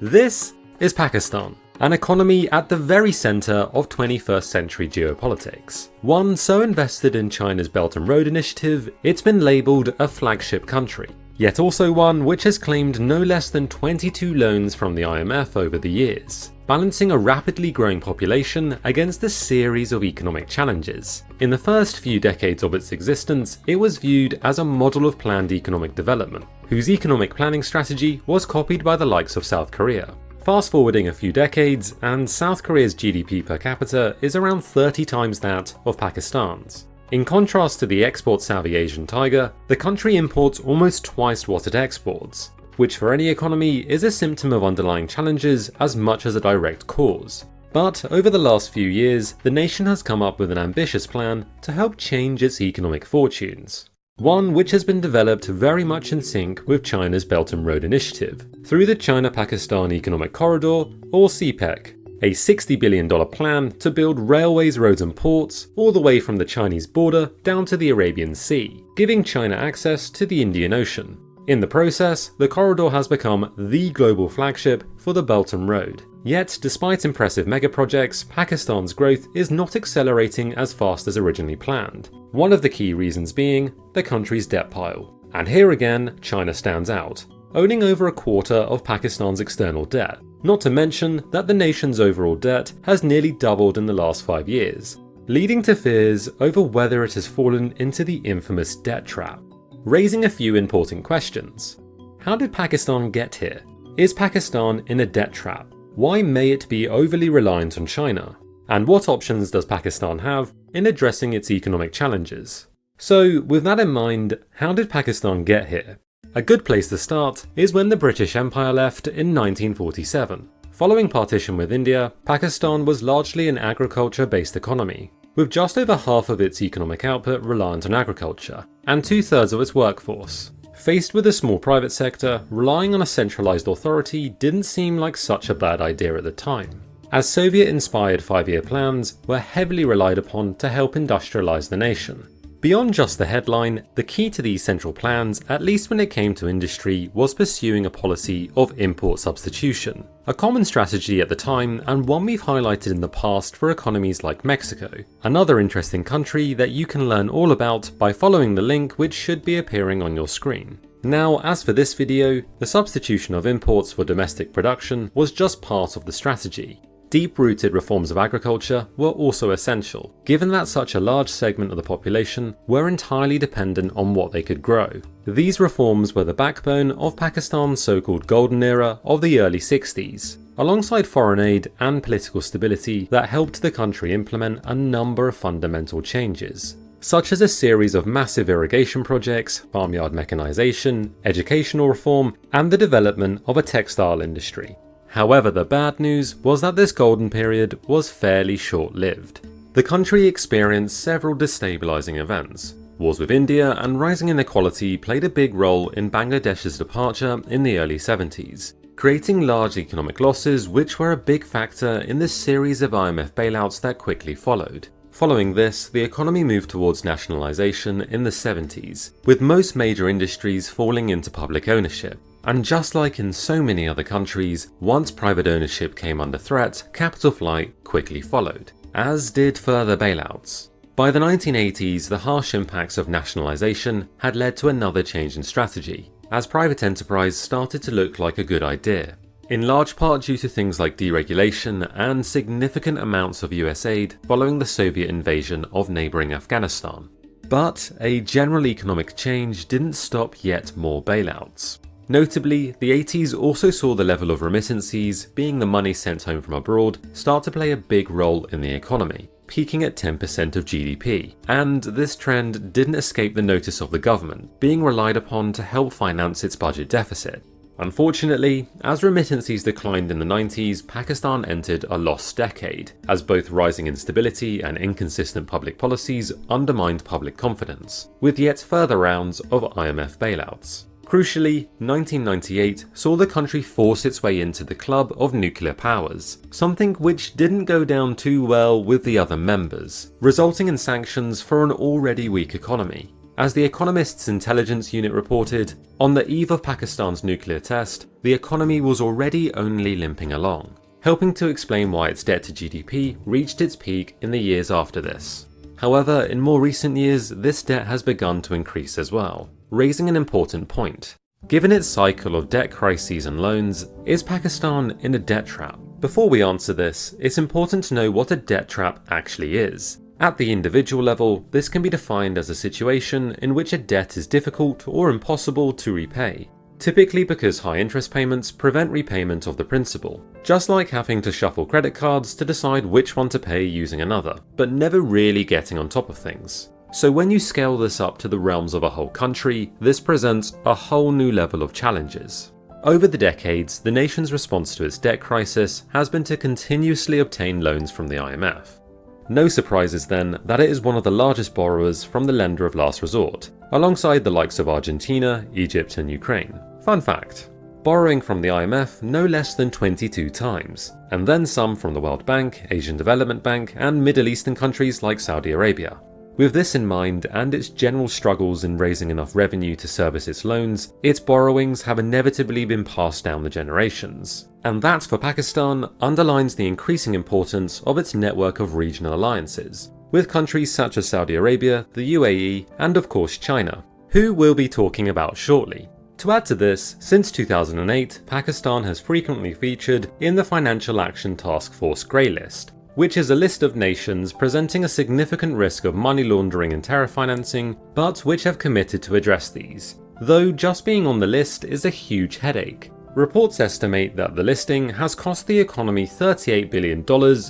This is Pakistan, an economy at the very centre of 21st century geopolitics. One so invested in China's Belt and Road Initiative, it's been labelled a flagship country. Yet also one which has claimed no less than 22 loans from the IMF over the years, balancing a rapidly growing population against a series of economic challenges. In the first few decades of its existence, it was viewed as a model of planned economic development, whose economic planning strategy was copied by the likes of South Korea. Fast forwarding a few decades, and South Korea's GDP per capita is around 30 times that of Pakistan's. In contrast to the export-savvy Asian tiger, the country imports almost twice what it exports, which for any economy is a symptom of underlying challenges as much as a direct cause. But over the last few years, the nation has come up with an ambitious plan to help change its economic fortunes. One which has been developed very much in sync with China's Belt and Road Initiative, through the China-Pakistan Economic Corridor, or CPEC, a $60 billion plan to build railways, roads and ports all the way from the Chinese border down to the Arabian Sea, giving China access to the Indian Ocean. In the process, the corridor has become the global flagship for the Belt and Road. Yet, despite impressive megaprojects, Pakistan's growth is not accelerating as fast as originally planned. One of the key reasons being the country's debt pile. And here again, China stands out, owning over a quarter of Pakistan's external debt. Not to mention that the nation's overall debt has nearly doubled in the last 5 years, leading to fears over whether it has fallen into the infamous debt trap. Raising a few important questions. How did Pakistan get here? Is Pakistan in a debt trap? Why may it be overly reliant on China? And what options does Pakistan have in addressing its economic challenges? So, with that in mind, how did Pakistan get here? A good place to start is when the British Empire left in 1947. Following partition with India, Pakistan was largely an agriculture-based economy, with just over half of its economic output reliant on agriculture, and 2/3 of its workforce. Faced with a small private sector, relying on a centralised authority didn't seem like such a bad idea at the time, as Soviet-inspired 5-year plans were heavily relied upon to help industrialise the nation. Beyond just the headline, the key to these central plans, at least when it came to industry, was pursuing a policy of import substitution. A common strategy at the time, and one we've highlighted in the past for economies like Mexico. Another interesting country that you can learn all about by following the link which should be appearing on your screen. Now, as for this video, the substitution of imports for domestic production was just part of the strategy. Deep-rooted reforms of agriculture were also essential, given that such a large segment of the population were entirely dependent on what they could grow. These reforms were the backbone of Pakistan's so-called golden era of the early 60s, alongside foreign aid and political stability that helped the country implement a number of fundamental changes, such as a series of massive irrigation projects, farmyard mechanisation, educational reform, and the development of a textile industry. However, the bad news was that this golden period was fairly short-lived. The country experienced several destabilising events. Wars with India and rising inequality played a big role in Bangladesh's departure in the early 70s, creating large economic losses which were a big factor in the series of IMF bailouts that quickly followed. Following this, the economy moved towards nationalisation in the 70s, with most major industries falling into public ownership. And just like in so many other countries, once private ownership came under threat, capital flight quickly followed, as did further bailouts. By the 1980s, the harsh impacts of nationalisation had led to another change in strategy, as private enterprise started to look like a good idea, in large part due to things like deregulation and significant amounts of US aid following the Soviet invasion of neighbouring Afghanistan. But a general economic change didn't stop yet more bailouts. Notably, the 80s also saw the level of remittances, being the money sent home from abroad, start to play a big role in the economy, peaking at 10% of GDP. And this trend didn't escape the notice of the government, being relied upon to help finance its budget deficit. Unfortunately, as remittances declined in the 90s, Pakistan entered a lost decade, as both rising instability and inconsistent public policies undermined public confidence, with yet further rounds of IMF bailouts. Crucially, 1998 saw the country force its way into the club of nuclear powers, something which didn't go down too well with the other members, resulting in sanctions for an already weak economy. As the Economist's intelligence unit reported, on the eve of Pakistan's nuclear test, the economy was already only limping along, helping to explain why its debt to GDP reached its peak in the years after this. However, in more recent years, this debt has begun to increase as well, raising an important point. Given its cycle of debt crises and loans, is Pakistan in a debt trap? Before we answer this, it's important to know what a debt trap actually is. At the individual level, this can be defined as a situation in which a debt is difficult or impossible to repay, typically because high interest payments prevent repayment of the principal, just like having to shuffle credit cards to decide which one to pay using another, but never really getting on top of things. So when you scale this up to the realms of a whole country, this presents a whole new level of challenges. Over the decades, the nation's response to its debt crisis has been to continuously obtain loans from the IMF. No surprises then that it is one of the largest borrowers from the lender of last resort, alongside the likes of Argentina, Egypt and Ukraine. Fun fact: borrowing from the IMF no less than 22 times, and then some from the World Bank, Asian Development Bank and Middle Eastern countries like Saudi Arabia. With this in mind and its general struggles in raising enough revenue to service its loans, its borrowings have inevitably been passed down the generations. And that, for Pakistan, underlines the increasing importance of its network of regional alliances, with countries such as Saudi Arabia, the UAE, and of course China, who we'll be talking about shortly. To add to this, since 2008, Pakistan has frequently featured in the Financial Action Task Force Grey List, which is a list of nations presenting a significant risk of money laundering and terror financing, but which have committed to address these, though just being on the list is a huge headache. Reports estimate that the listing has cost the economy $38 billion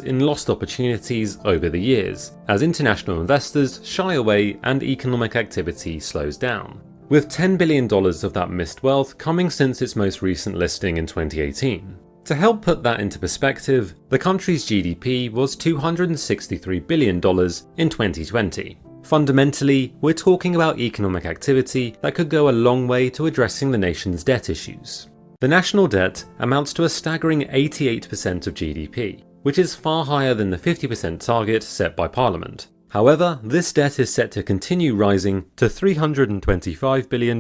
in lost opportunities over the years, as international investors shy away and economic activity slows down, with $10 billion of that missed wealth coming since its most recent listing in 2018. To help put that into perspective, the country's GDP was $263 billion in 2020. Fundamentally, we're talking about economic activity that could go a long way to addressing the nation's debt issues. The national debt amounts to a staggering 88% of GDP, which is far higher than the 50% target set by Parliament. However, this debt is set to continue rising to $325 billion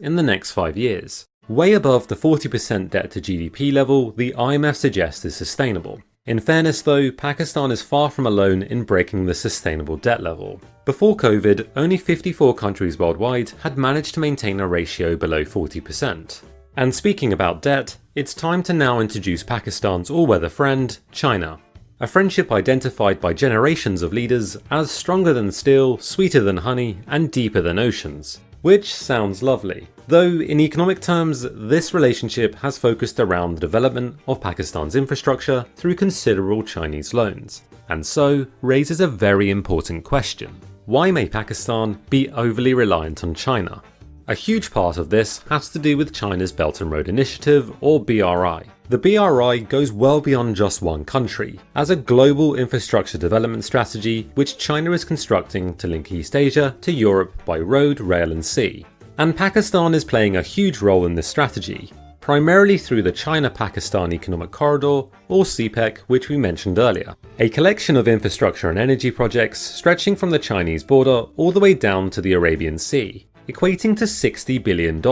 in the next 5 years. Way above the 40% debt to GDP level the IMF suggests is sustainable. In fairness though, Pakistan is far from alone in breaking the sustainable debt level. Before COVID, only 54 countries worldwide had managed to maintain a ratio below 40%. And speaking about debt, it's time to now introduce Pakistan's all-weather friend, China. A friendship identified by generations of leaders as stronger than steel, sweeter than honey, and deeper than oceans. Which sounds lovely. Though in economic terms, this relationship has focused around the development of Pakistan's infrastructure through considerable Chinese loans, and so raises a very important question. Why may Pakistan be overly reliant on China? A huge part of this has to do with China's Belt and Road Initiative, or BRI. The BRI goes well beyond just one country, as a global infrastructure development strategy which China is constructing to link East Asia to Europe by road, rail and sea. And Pakistan is playing a huge role in this strategy, primarily through the China-Pakistan Economic Corridor, or CPEC, which we mentioned earlier. A collection of infrastructure and energy projects stretching from the Chinese border all the way down to the Arabian Sea, equating to $60 billion.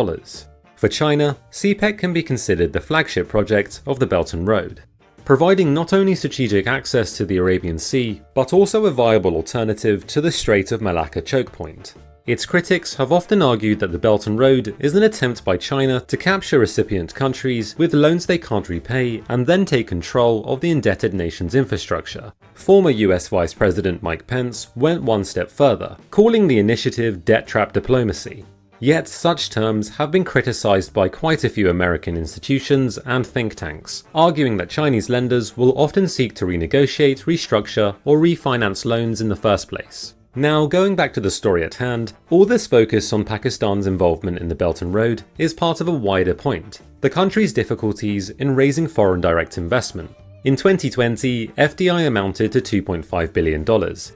For China, CPEC can be considered the flagship project of the Belt and Road, providing not only strategic access to the Arabian Sea, but also a viable alternative to the Strait of Malacca choke point. Its critics have often argued that the Belt and Road is an attempt by China to capture recipient countries with loans they can't repay and then take control of the indebted nation's infrastructure. Former US Vice President Mike Pence went one step further, calling the initiative debt trap diplomacy. Yet such terms have been criticized by quite a few American institutions and think tanks, arguing that Chinese lenders will often seek to renegotiate, restructure, or refinance loans in the first place. Now, going back to the story at hand, all this focus on Pakistan's involvement in the Belt and Road is part of a wider point: the country's difficulties in raising foreign direct investment. In 2020, FDI amounted to $2.5 billion,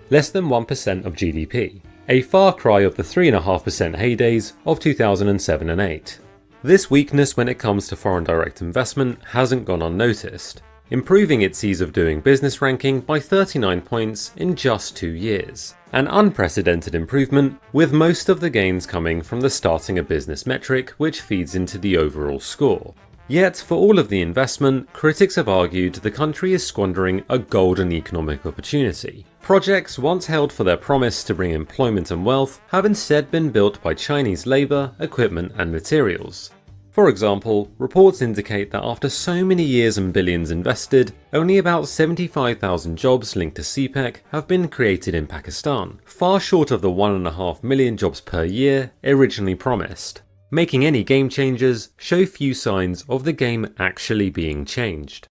less than 1% of GDP, a far cry of the 3.5% heydays of 2007 and 8. This weakness when it comes to foreign direct investment hasn't gone unnoticed, improving its ease of doing business ranking by 39 points in just 2 years. an unprecedented improvement, with most of the gains coming from the starting a business metric which feeds into the overall score. Yet, for all of the investment, critics have argued the country is squandering a golden economic opportunity. Projects once held for their promise to bring employment and wealth have instead been built by Chinese labour, equipment and materials. For example, reports indicate that after so many years and billions invested, only about 75,000 jobs linked to CPEC have been created in Pakistan, far short of the 1.5 million jobs per year originally promised. Making any game changers show few signs of the game actually being changed.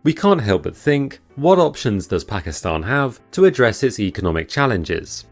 We can't help but think, what options does Pakistan have to address its economic challenges?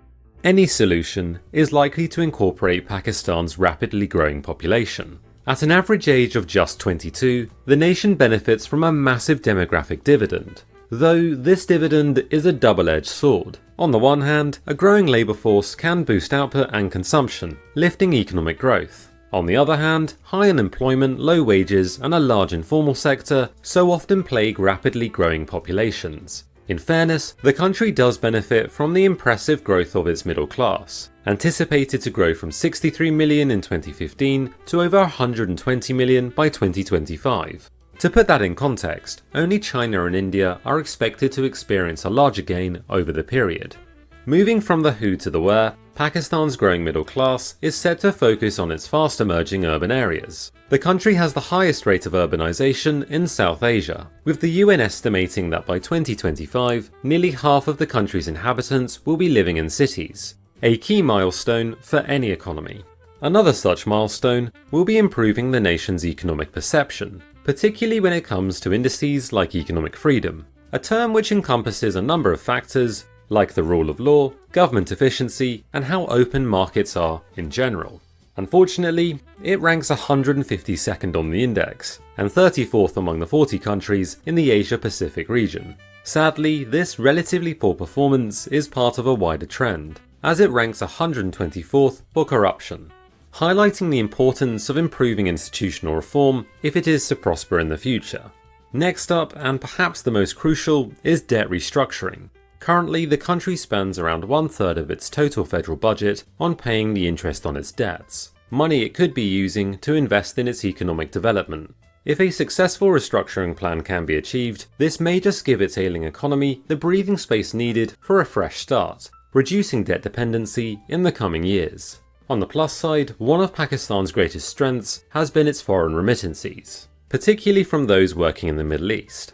Any solution is likely to incorporate Pakistan's rapidly growing population. At an average age of just 22, the nation benefits from a massive demographic dividend, though this dividend is a double-edged sword. On the one hand, a growing labour force can boost output and consumption, lifting economic growth. On the other hand, high unemployment, low wages and a large informal sector so often plague rapidly growing populations. In fairness, the country does benefit from the impressive growth of its middle class, anticipated to grow from 63 million in 2015 to over 120 million by 2025. To put that in context, only China and India are expected to experience a larger gain over the period. Moving from the who to the where, Pakistan's growing middle class is set to focus on its fast emerging urban areas. The country has the highest rate of urbanization in South Asia, with the UN estimating that by 2025, nearly half of the country's inhabitants will be living in cities, a key milestone for any economy. Another such milestone will be improving the nation's economic perception, particularly when it comes to indices like economic freedom, a term which encompasses a number of factors like the rule of law, government efficiency, and how open markets are in general. Unfortunately, it ranks 152nd on the index, and 34th among the 40 countries in the Asia-Pacific region. Sadly, this relatively poor performance is part of a wider trend, as it ranks 124th for corruption, highlighting the importance of improving institutional reform if it is to prosper in the future. Next up, and perhaps the most crucial, is debt restructuring. Currently, the country spends around 1/3 of its total federal budget on paying the interest on its debts, money it could be using to invest in its economic development. If a successful restructuring plan can be achieved, this may just give its ailing economy the breathing space needed for a fresh start, reducing debt dependency in the coming years. On the plus side, one of Pakistan's greatest strengths has been its foreign remittances, particularly from those working in the Middle East,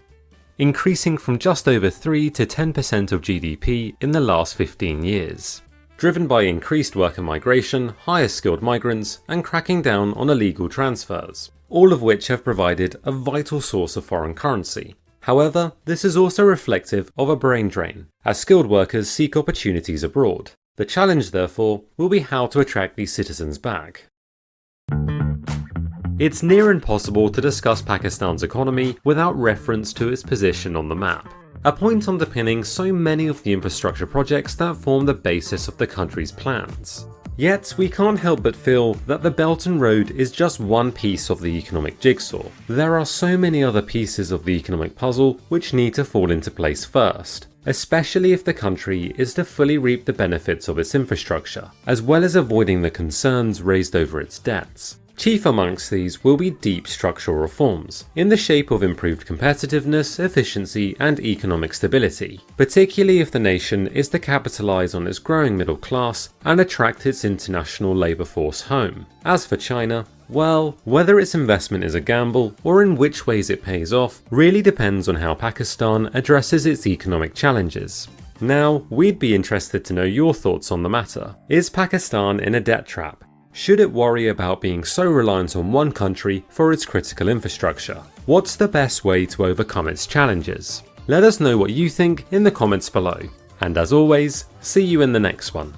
increasing from just over 3 to 10% of GDP in the last 15 years, driven by increased worker migration, higher skilled migrants, and cracking down on illegal transfers, all of which have provided a vital source of foreign currency. However, this is also reflective of a brain drain, as skilled workers seek opportunities abroad. The challenge, therefore, will be how to attract these citizens back. It's near impossible to discuss Pakistan's economy without reference to its position on the map, a point underpinning so many of the infrastructure projects that form the basis of the country's plans. Yet, we can't help but feel that the Belt and Road is just one piece of the economic jigsaw. There are so many other pieces of the economic puzzle which need to fall into place first, especially if the country is to fully reap the benefits of its infrastructure, as well as avoiding the concerns raised over its debts. Chief amongst these will be deep structural reforms, in the shape of improved competitiveness, efficiency and economic stability, particularly if the nation is to capitalise on its growing middle class and attract its international labour force home. As for China, well, whether its investment is a gamble or in which ways it pays off really depends on how Pakistan addresses its economic challenges. Now, we'd be interested to know your thoughts on the matter. Is Pakistan in a debt trap? Should it worry about being so reliant on one country for its critical infrastructure? What's the best way to overcome its challenges? Let us know what you think in the comments below. And as always, see you in the next one.